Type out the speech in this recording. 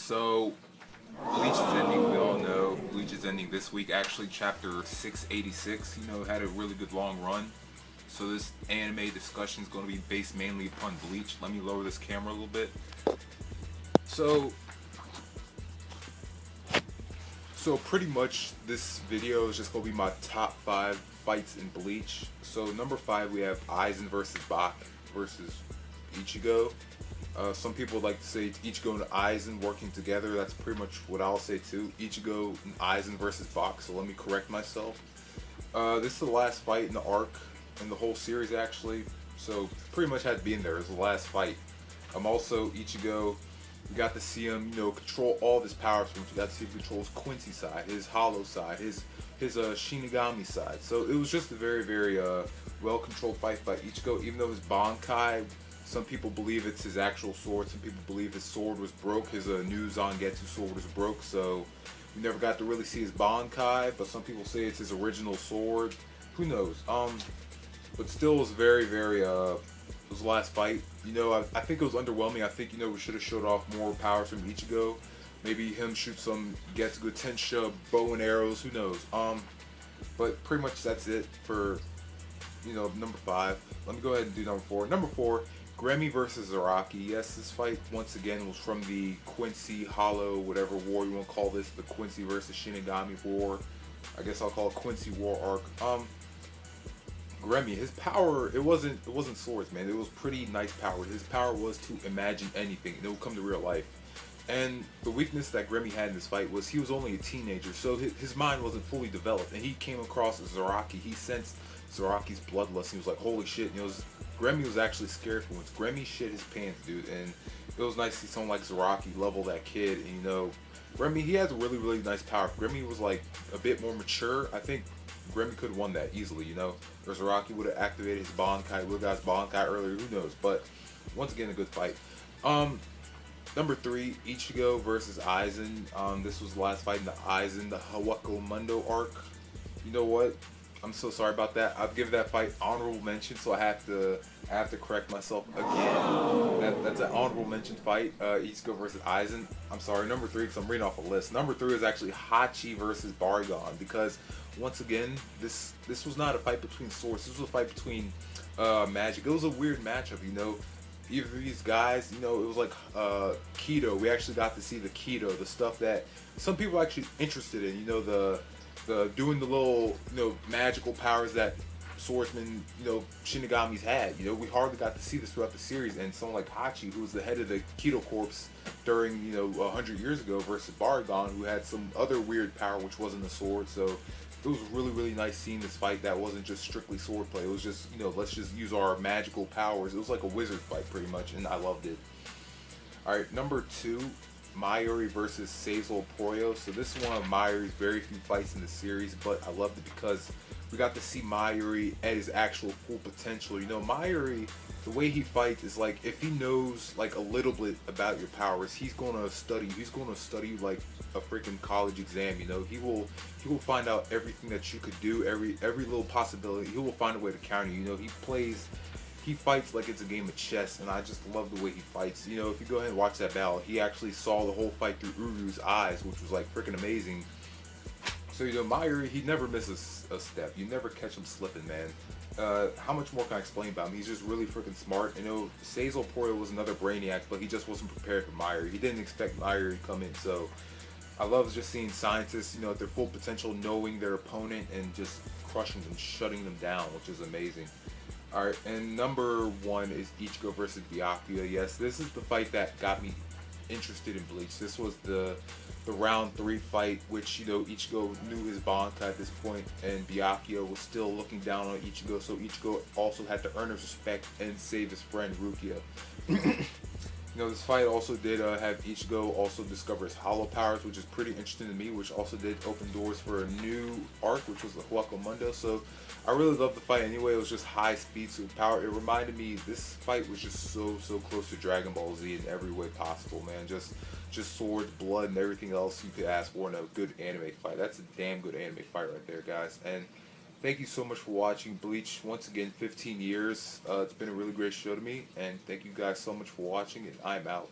So, Bleach is ending, we all know. Bleach is ending this week. Actually, chapter 686, had a really good long run. So this anime discussion is going to be based mainly upon Bleach. Let me lower this camera a little bit. So, pretty much this video is just going to be my top 5 fights in Bleach. So number 5 we have Aizen versus Bach versus Ichigo. Some people like to say it's Ichigo and Aizen working together. That's pretty much what I'll say too. Ichigo and Aizen versus Bach. So let me correct myself. This is the last fight in the arc, in the whole series actually. So pretty much had to be in there. It was the last fight. Also Ichigo, you got to see him, control all of his powers from him. You got to see him control his Quincy side, his Hollow side, his Shinigami side. So it was just a very, very well controlled fight by Ichigo. Even though his Bankai, some people believe it's his actual sword. Some people believe his sword was broke. His new Zangetsu sword was broke, so you never got to really see his Bankai. But some people say it's his original sword. Who knows? But still, it was very, very. It was the last fight. I think it was underwhelming. I think we should have showed off more powers from Ichigo. Maybe him shoot some Getsuga Tensha bow and arrows. Who knows? But pretty much that's it for number 5. Let me go ahead and do number 4. Number 4. Gremmie versus Zaraki. Yes, this fight once again was from the Quincy Hollow, whatever war you want to call this, the Quincy versus Shinigami war. I guess I'll call it Quincy War arc. Gremmie, his power, it wasn't swords, man. It was pretty nice power. His power was to imagine anything, and it would come to real life. And the weakness that Gremmie had in this fight was he was only a teenager, so his mind wasn't fully developed. And he came across Zaraki. He sensed Zaraki's bloodlust. He was like, holy shit. Gremmie was actually scared for once. Gremmie shit his pants, dude. And it was nice to see someone like Zaraki level that kid. And Gremmie, he has a really, really nice power. If Gremmie was like a bit more mature, I think Gremmie could have won that easily, Or Zaraki would have activated his Bankai, would have got his Bankai earlier, who knows. But once again, a good fight. Number 3, Ichigo versus Aizen. This was the last fight in the Aizen, the Hawako Mundo arc. You know what? I'm so sorry about that. I've given that fight honorable mention, so I have to correct myself again. That's an honorable mention fight. Ichigo versus Aizen. I'm sorry, number 3, because I'm reading off a list. Number 3 is actually Hachi versus Barigon, because once again, this was not a fight between swords. This was a fight between magic. It was a weird matchup, Either of these guys, it was like Keto. We actually got to see the Keto, the stuff that some people are actually interested in. The doing the little magical powers that swordsmen Shinigamis had. We hardly got to see this throughout the series. And someone like Hachi, who was the head of the Keto Corps during 100 years ago, versus Barigon, who had some other weird power which wasn't a sword. So it was really, really nice seeing this fight that wasn't just strictly sword play. It was just let's just use our magical powers. It was like a wizard fight pretty much, and I loved it. Alright, number 2, Myaree versus Seizo Poyo. So this is one of Myaree's very few fights in the series, but I loved it because we got to see Myaree at his actual full potential. Myaree, the way he fights is like, if he knows like a little bit about your powers, he's gonna study like a freaking college exam. He will find out everything that you could do, every little possibility. He will find a way to counter you. He fights like it's a game of chess, and I just love the way he fights. If you go ahead and watch that battle, he actually saw the whole fight through Uryu's eyes, which was like freaking amazing. So Myaree, he never misses a step. You never catch him slipping, man. How much more can I explain about him? He's just really freaking smart. Seizo Poyo was another brainiac, but he just wasn't prepared for Myaree. He didn't expect Myaree to come in, so I love just seeing scientists, at their full potential, knowing their opponent and just crushing them, shutting them down, which is amazing. Alright, and number 1 is Ichigo versus Byakuya. Yes, this is the fight that got me interested in Bleach. This was the round 3 fight, which Ichigo knew his Bankai at this point, and Byakuya was still looking down on Ichigo, so Ichigo also had to earn his respect and save his friend Rukia. This fight also did have Ichigo also discover his hollow powers, which is pretty interesting to me, which also did open doors for a new arc, which was the Hawako Mundo. So I really loved the fight anyway. It was just high speed, super power. It reminded me, this fight was just so close to Dragon Ball Z in every way possible, man. Just swords, blood, and everything else you could ask for in a good anime fight. That's a damn good anime fight right there, guys. And thank you so much for watching Bleach. Once again, 15 years. It's been a really great show to me, and thank you guys so much for watching, and I'm out.